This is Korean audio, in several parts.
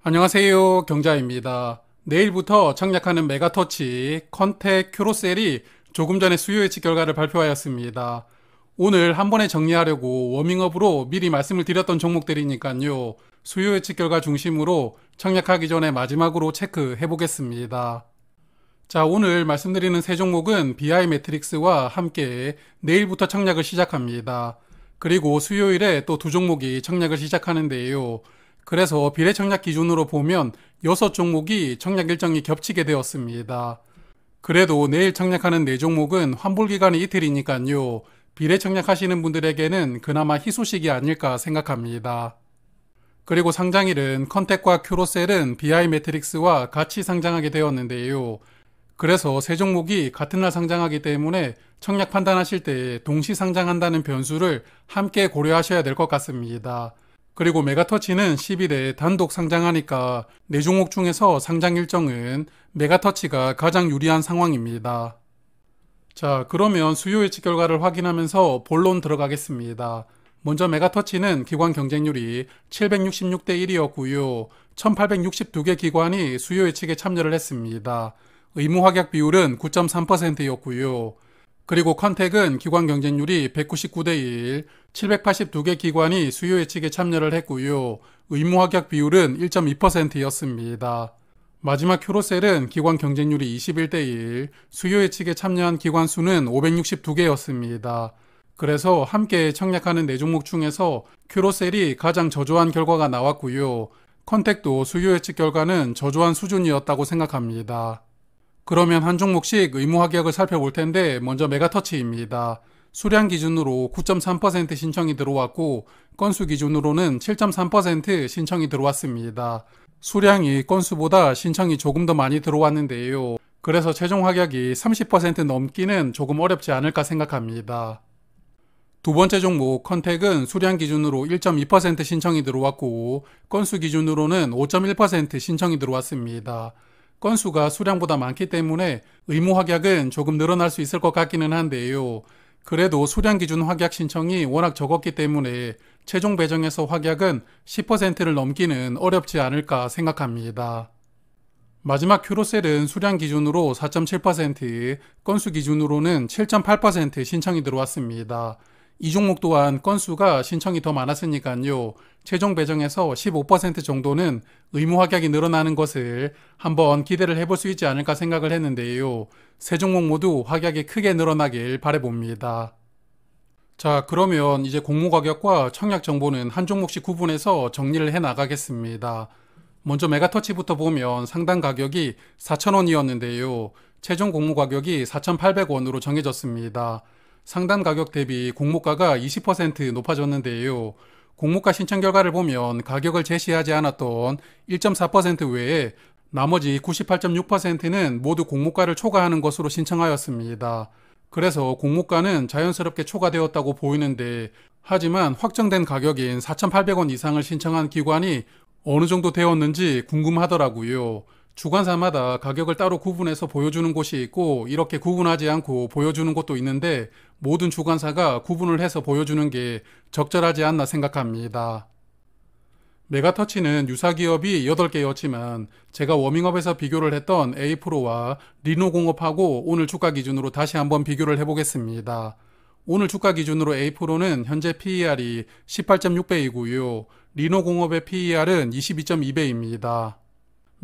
안녕하세요. 경자입니다. 내일부터 청약하는 메가터치, 컨택, 큐로셀이 조금 전에 수요 예측 결과를 발표하였습니다. 오늘 한 번에 정리하려고 워밍업으로 미리 말씀을 드렸던 종목들이니까요. 수요 예측 결과 중심으로 청약하기 전에 마지막으로 체크해 보겠습니다. 자, 오늘 말씀드리는 세 종목은 BI 매트릭스와 함께 내일부터 청약을 시작합니다. 그리고 수요일에 또 두 종목이 청약을 시작하는데요. 그래서 비례 청약 기준으로 보면 6종목이 청약 일정이 겹치게 되었습니다. 그래도 내일 청약하는 4종목은 환불 기간이 이틀이니까요. 비례 청약하시는 분들에게는 그나마 희소식이 아닐까 생각합니다. 그리고 상장일은 컨택과 큐로셀은 BI 매트릭스와 같이 상장하게 되었는데요. 그래서 세 종목이 같은 날 상장하기 때문에 청약 판단하실 때 동시 상장한다는 변수를 함께 고려하셔야 될 것 같습니다. 그리고 메가터치는 10일에 단독 상장하니까 4종목 중에서 상장 일정은 메가터치가 가장 유리한 상황입니다. 자, 그러면 수요 예측 결과를 확인하면서 본론 들어가겠습니다. 먼저 메가터치는 기관 경쟁률이 766대 1이었고요. 1862개 기관이 수요 예측에 참여를 했습니다. 의무 확약 비율은 9.3%였고요. 그리고 컨택은 기관 경쟁률이 199대 1, 782개 기관이 수요 예측에 참여를 했고요. 의무 확약 비율은 1.2%였습니다. 마지막 큐로셀은 기관 경쟁률이 21대 1, 수요 예측에 참여한 기관 수는 562개였습니다. 그래서 함께 청약하는 4종목 중에서 큐로셀이 가장 저조한 결과가 나왔고요. 컨택도 수요 예측 결과는 저조한 수준이었다고 생각합니다. 그러면 한 종목씩 의무 확약을 살펴볼 텐데 먼저 메가터치입니다. 수량 기준으로 9.3% 신청이 들어왔고 건수 기준으로는 7.3% 신청이 들어왔습니다. 수량이 건수보다 신청이 조금 더 많이 들어왔는데요. 그래서 최종 확약이 30% 넘기는 조금 어렵지 않을까 생각합니다. 두 번째 종목 컨택은 수량 기준으로 1.2% 신청이 들어왔고 건수 기준으로는 5.1% 신청이 들어왔습니다. 건수가 수량보다 많기 때문에 의무 확약은 조금 늘어날 수 있을 것 같기는 한데요. 그래도 수량 기준 확약 신청이 워낙 적었기 때문에 최종 배정에서 확약은 10%를 넘기는 어렵지 않을까 생각합니다. 마지막 큐로셀은 수량 기준으로 4.7%, 건수 기준으로는 7.8% 신청이 들어왔습니다. 이 종목 또한 건수가 신청이 더 많았으니까요. 최종 배정에서 15% 정도는 의무 확약이 늘어나는 것을 한번 기대를 해볼 수 있지 않을까 생각을 했는데요. 세 종목 모두 확약이 크게 늘어나길 바라봅니다. 자, 그러면 이제 공모 가격과 청약 정보는 한 종목씩 구분해서 정리를 해 나가겠습니다. 먼저 메가터치부터 보면 상단 가격이 4,000원이었는데요. 최종 공모 가격이 4,800원으로 정해졌습니다. 상단 가격 대비 공모가가 20% 높아졌는데요. 공모가 신청 결과를 보면 가격을 제시하지 않았던 1.4% 외에 나머지 98.6%는 모두 공모가를 초과하는 것으로 신청하였습니다. 그래서 공모가는 자연스럽게 초과되었다고 보이는데 하지만 확정된 가격인 4,800원 이상을 신청한 기관이 어느 정도 되었는지 궁금하더라고요. 주관사마다 가격을 따로 구분해서 보여주는 곳이 있고 이렇게 구분하지 않고 보여주는 곳도 있는데 모든 주관사가 구분을 해서 보여주는 게 적절하지 않나 생각합니다. 메가터치는 유사 기업이 8개였지만 제가 워밍업에서 비교를 했던 A프로와 리노공업하고 오늘 주가 기준으로 다시 한번 비교를 해보겠습니다. 오늘 주가 기준으로 A프로는 현재 PER이 18.6배이고요. 리노공업의 PER은 22.2배입니다.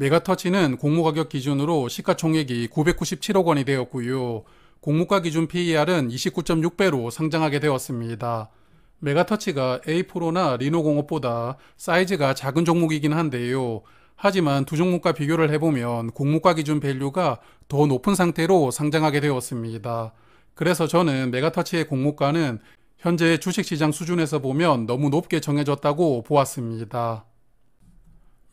메가터치는 공모가격 기준으로 시가총액이 997억 원이 되었고요. 공모가 기준 PER은 29.6배로 상장하게 되었습니다. 메가터치가 A프로나 리노공업보다 사이즈가 작은 종목이긴 한데요. 하지만 두 종목과 비교를 해보면 공모가 기준 밸류가 더 높은 상태로 상장하게 되었습니다. 그래서 저는 메가터치의 공모가는 현재 주식시장 수준에서 보면 너무 높게 정해졌다고 보았습니다.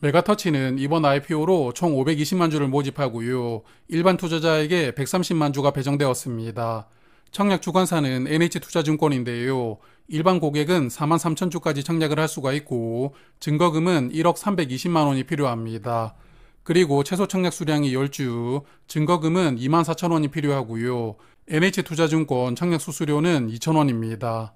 메가터치는 이번 IPO로 총 520만 주를 모집하고요. 일반 투자자에게 130만 주가 배정되었습니다. 청약 주관사는 NH투자증권인데요. 일반 고객은 4만 3천 주까지 청약을 할 수가 있고 증거금은 1억 320만 원이 필요합니다. 그리고 최소 청약 수량이 10주, 증거금은 2만 4천 원이 필요하고요. NH투자증권 청약 수수료는 2천 원입니다.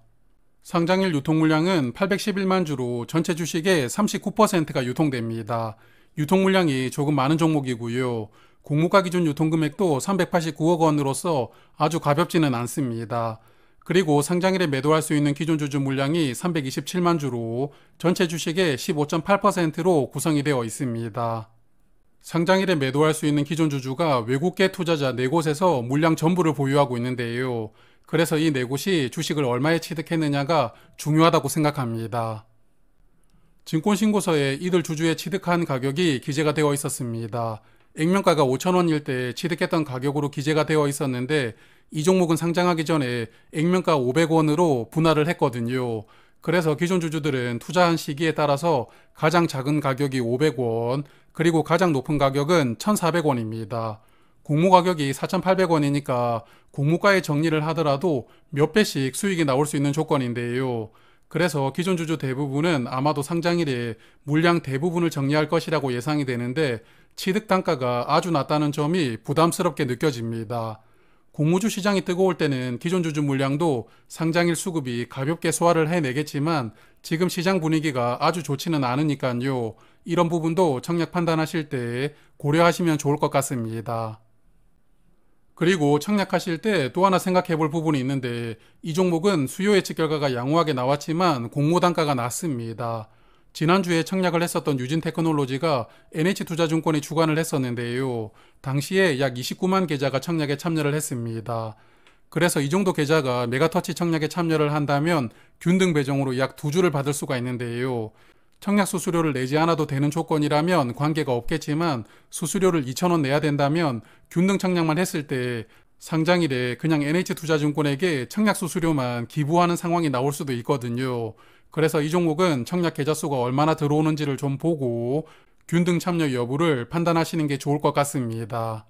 상장일 유통 물량은 811만 주로 전체 주식의 39%가 유통됩니다. 유통 물량이 조금 많은 종목이고요. 공모가 기준 유통금액도 389억 원으로서 아주 가볍지는 않습니다. 그리고 상장일에 매도할 수 있는 기존 주주 물량이 327만 주로 전체 주식의 15.8%로 구성이 되어 있습니다. 상장일에 매도할 수 있는 기존 주주가 외국계 투자자 4곳에서 물량 전부를 보유하고 있는데요. 그래서 이 4곳이 주식을 얼마에 취득했느냐가 중요하다고 생각합니다. 증권신고서에 이들 주주의 취득한 가격이 기재가 되어 있었습니다. 액면가가 5,000원일 때 취득했던 가격으로 기재가 되어 있었는데 이 종목은 상장하기 전에 액면가 500원으로 분할을 했거든요. 그래서 기존 주주들은 투자한 시기에 따라서 가장 작은 가격이 500원, 그리고 가장 높은 가격은 1,400원입니다. 공모 가격이 4,800원이니까 공모가에 정리를 하더라도 몇 배씩 수익이 나올 수 있는 조건인데요. 그래서 기존 주주 대부분은 아마도 상장일에 물량 대부분을 정리할 것이라고 예상이 되는데 취득 단가가 아주 낮다는 점이 부담스럽게 느껴집니다. 공모주 시장이 뜨거울 때는 기존 주주 물량도 상장일 수급이 가볍게 소화를 해내겠지만 지금 시장 분위기가 아주 좋지는 않으니까요. 이런 부분도 청약 판단하실 때 고려하시면 좋을 것 같습니다. 그리고 청약하실 때 또 하나 생각해 볼 부분이 있는데 이 종목은 수요 예측 결과가 양호하게 나왔지만 공모 단가가 낮습니다. 지난주에 청약을 했었던 유진테크놀로지가 NH투자증권이 주관을 했었는데요. 당시에 약 29만 계좌가 청약에 참여를 했습니다. 그래서 이 정도 계좌가 메가터치 청약에 참여를 한다면 균등 배정으로 약 2주를 받을 수가 있는데요. 청약 수수료를 내지 않아도 되는 조건이라면 관계가 없겠지만 수수료를 2,000원 내야 된다면 균등 청약만 했을 때 상장일에 그냥 NH투자증권에게 청약 수수료만 기부하는 상황이 나올 수도 있거든요. 그래서 이 종목은 청약 계좌 수가 얼마나 들어오는지를 좀 보고 균등 참여 여부를 판단하시는 게 좋을 것 같습니다.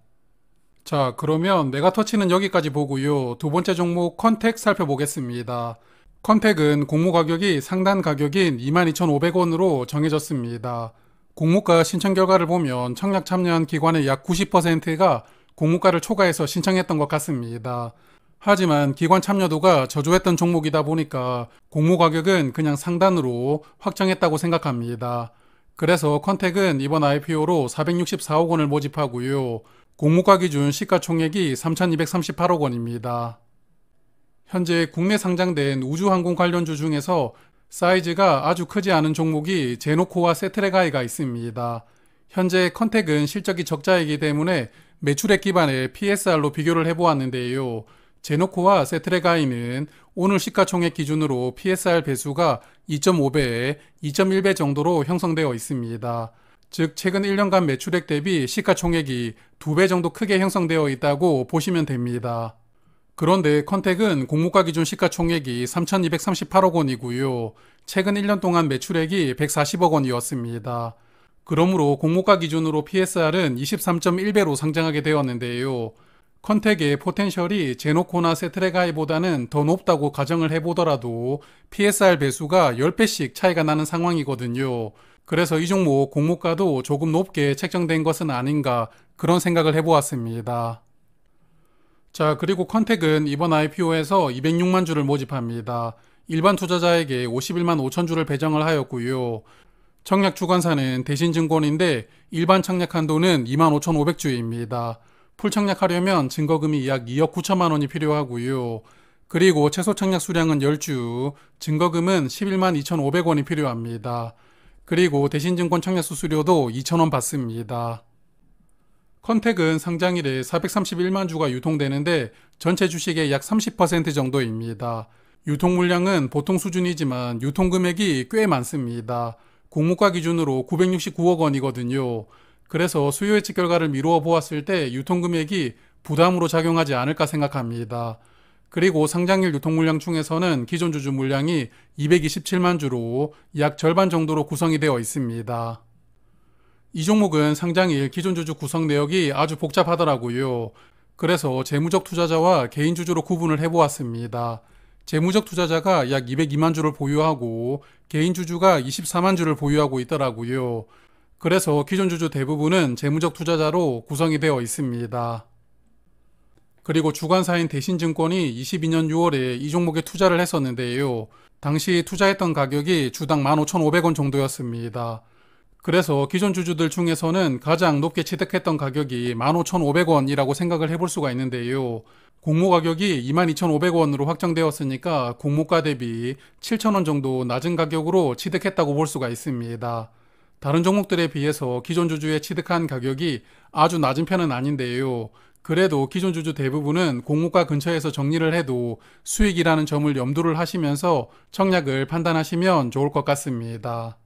자, 그러면 메가터치는 여기까지 보고요. 두 번째 종목 컨택 살펴보겠습니다. 컨택은 공모 가격이 상단 가격인 22,500원으로 정해졌습니다. 공모가 신청 결과를 보면 청약 참여한 기관의 약 90%가 공모가를 초과해서 신청했던 것 같습니다. 하지만 기관 참여도가 저조했던 종목이다 보니까 공모 가격은 그냥 상단으로 확정했다고 생각합니다. 그래서 컨택은 이번 IPO로 464억 원을 모집하고요. 공모가 기준 시가총액이 3,238억 원입니다. 현재 국내 상장된 우주항공 관련주 중에서 사이즈가 아주 크지 않은 종목이 제노코와 세트레가이가 있습니다. 현재 컨택은 실적이 적자이기 때문에 매출액 기반의 PSR로 비교를 해보았는데요. 제노코와 세트레가이는 오늘 시가총액 기준으로 PSR 배수가 2.5배, 2.1배 정도로 형성되어 있습니다. 즉 최근 1년간 매출액 대비 시가총액이 2배 정도 크게 형성되어 있다고 보시면 됩니다. 그런데 컨택은 공모가 기준 시가총액이 3,238억 원이고요. 최근 1년 동안 매출액이 140억 원이었습니다. 그러므로 공모가 기준으로 PSR은 23.1배로 상장하게 되었는데요. 컨택의 포텐셜이 제노코나 세트레가이보다는 더 높다고 가정을 해보더라도 PSR 배수가 10배씩 차이가 나는 상황이거든요. 그래서 이 종목 공모가도 조금 높게 책정된 것은 아닌가 그런 생각을 해보았습니다. 자, 그리고 컨택은 이번 IPO에서 206만 주를 모집합니다. 일반 투자자에게 51만 5천 주를 배정을 하였고요. 청약 주관사는 대신증권인데 일반 청약 한도는 25,500주입니다. 풀 청약하려면 증거금이 약 2억 9천만 원이 필요하고요. 그리고 최소 청약 수량은 10주, 증거금은 11만 2,500원이 필요합니다. 그리고 대신증권 청약 수수료도 2,000원 받습니다. 컨택은 상장일에 431만 주가 유통되는데 전체 주식의 약 30% 정도입니다. 유통 물량은 보통 수준이지만 유통금액이 꽤 많습니다. 공모가 기준으로 969억 원이거든요. 그래서 수요 예측 결과를 미루어 보았을 때 유통금액이 부담으로 작용하지 않을까 생각합니다. 그리고 상장일 유통 물량 중에서는 기존 주주 물량이 227만 주로 약 절반 정도로 구성이 되어 있습니다. 이 종목은 상장일 기존 주주 구성 내역이 아주 복잡하더라고요. 그래서 재무적 투자자와 개인 주주로 구분을 해보았습니다. 재무적 투자자가 약 202만 주를 보유하고 개인 주주가 24만 주를 보유하고 있더라고요. 그래서 기존 주주 대부분은 재무적 투자자로 구성이 되어 있습니다. 그리고 주관사인 대신증권이 22년 6월에 이 종목에 투자를 했었는데요. 당시 투자했던 가격이 주당 15,500원 정도였습니다. 그래서 기존 주주들 중에서는 가장 높게 취득했던 가격이 15,500원이라고 생각을 해볼 수가 있는데요. 공모 가격이 22,500원으로 확정되었으니까 공모가 대비 7,000원 정도 낮은 가격으로 취득했다고 볼 수가 있습니다. 다른 종목들에 비해서 기존 주주의 취득한 가격이 아주 낮은 편은 아닌데요. 그래도 기존 주주 대부분은 공모가 근처에서 정리를 해도 수익이라는 점을 염두를 하시면서 청약을 판단하시면 좋을 것 같습니다.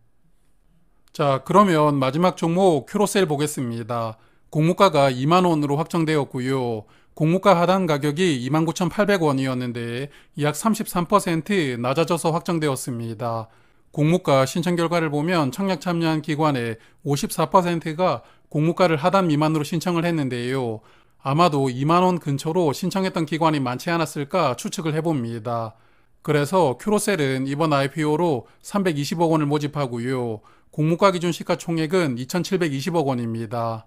자, 그러면 마지막 종목 큐로셀 보겠습니다. 공모가가 2만원으로 확정되었고요. 공모가 하단 가격이 29,800원이었는데 약 33% 낮아져서 확정되었습니다. 공모가 신청 결과를 보면 청약 참여한 기관의 54%가 공모가를 하단 미만으로 신청을 했는데요. 아마도 2만원 근처로 신청했던 기관이 많지 않았을까 추측을 해봅니다. 그래서 큐로셀은 이번 IPO로 320억 원을 모집하고요. 공모가 기준 시가총액은 2,720억 원입니다.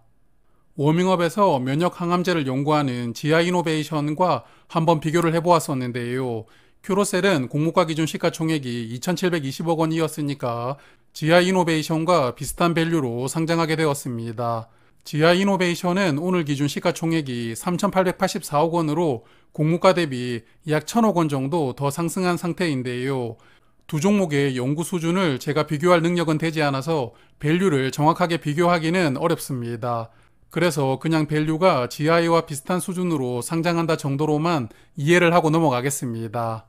워밍업에서 면역 항암제를 연구하는 지아이노베이션과 한번 비교를 해보았었는데요. 큐로셀은 공모가 기준 시가총액이 2,720억 원이었으니까 지아이노베이션과 비슷한 밸류로 상장하게 되었습니다. 지아이노베이션은 오늘 기준 시가총액이 3,884억 원으로 공모가 대비 약 1,000억 원 정도 더 상승한 상태인데요. 두 종목의 연구 수준을 제가 비교할 능력은 되지 않아서 밸류를 정확하게 비교하기는 어렵습니다. 그래서 그냥 밸류가 GI와 비슷한 수준으로 상장한다 정도로만 이해를 하고 넘어가겠습니다.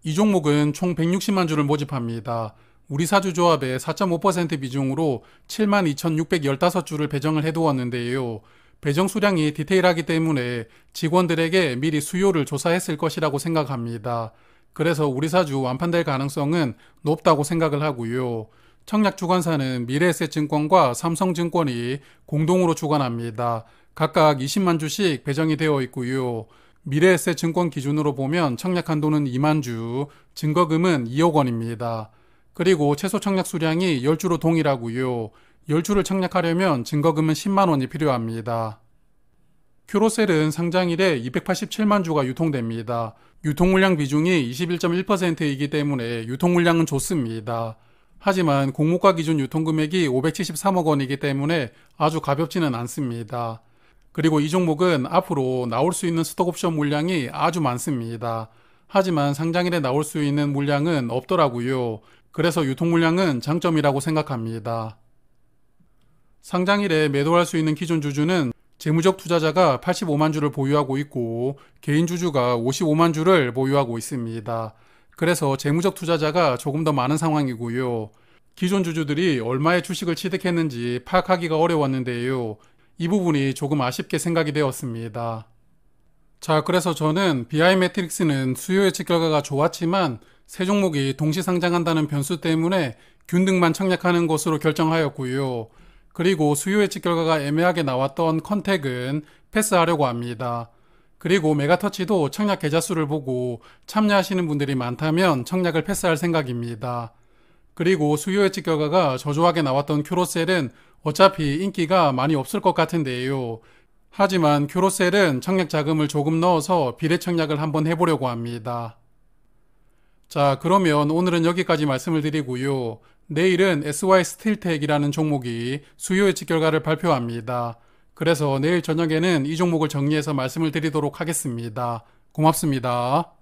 이 종목은 총 160만 주를 모집합니다. 우리 사주조합의 4.5% 비중으로 72,615주를 배정을 해두었는데요. 배정 수량이 디테일하기 때문에 직원들에게 미리 수요를 조사했을 것이라고 생각합니다. 그래서 우리 사주 완판될 가능성은 높다고 생각을 하고요. 청약 주관사는 미래에셋증권과 삼성증권이 공동으로 주관합니다. 각각 20만 주씩 배정이 되어 있고요. 미래에셋증권 기준으로 보면 청약 한도는 2만 주, 증거금은 2억 원입니다. 그리고 최소 청약 수량이 10주로 동일하고요. 10주를 청약하려면 증거금은 10만 원이 필요합니다. 큐로셀은 상장일에 287만 주가 유통됩니다. 유통물량 비중이 21.1%이기 때문에 유통물량은 좋습니다. 하지만 공모가 기준 유통금액이 573억 원이기 때문에 아주 가볍지는 않습니다. 그리고 이 종목은 앞으로 나올 수 있는 스톡옵션 물량이 아주 많습니다. 하지만 상장일에 나올 수 있는 물량은 없더라고요. 그래서 유통물량은 장점이라고 생각합니다. 상장일에 매도할 수 있는 기존 주주는 재무적 투자자가 85만 주를 보유하고 있고 개인 주주가 55만 주를 보유하고 있습니다. 그래서 재무적 투자자가 조금 더 많은 상황이고요. 기존 주주들이 얼마의 주식을 취득했는지 파악하기가 어려웠는데요. 이 부분이 조금 아쉽게 생각이 되었습니다. 자, 그래서 저는 BI 매트릭스는 수요 예측 결과가 좋았지만 세 종목이 동시 상장한다는 변수 때문에 균등만 청약하는 것으로 결정하였고요. 그리고 수요 예측 결과가 애매하게 나왔던 컨택은 패스하려고 합니다. 그리고 메가터치도 청약 계좌 수를 보고 참여하시는 분들이 많다면 청약을 패스할 생각입니다. 그리고 수요 예측 결과가 저조하게 나왔던 큐로셀은 어차피 인기가 많이 없을 것 같은데요. 하지만 큐로셀은 청약 자금을 조금 넣어서 비례 청약을 한번 해보려고 합니다. 자, 그러면 오늘은 여기까지 말씀을 드리고요. 내일은 SY스틸텍이라는 종목이 수요 예측 결과를 발표합니다. 그래서 내일 저녁에는 이 종목을 정리해서 말씀을 드리도록 하겠습니다. 고맙습니다.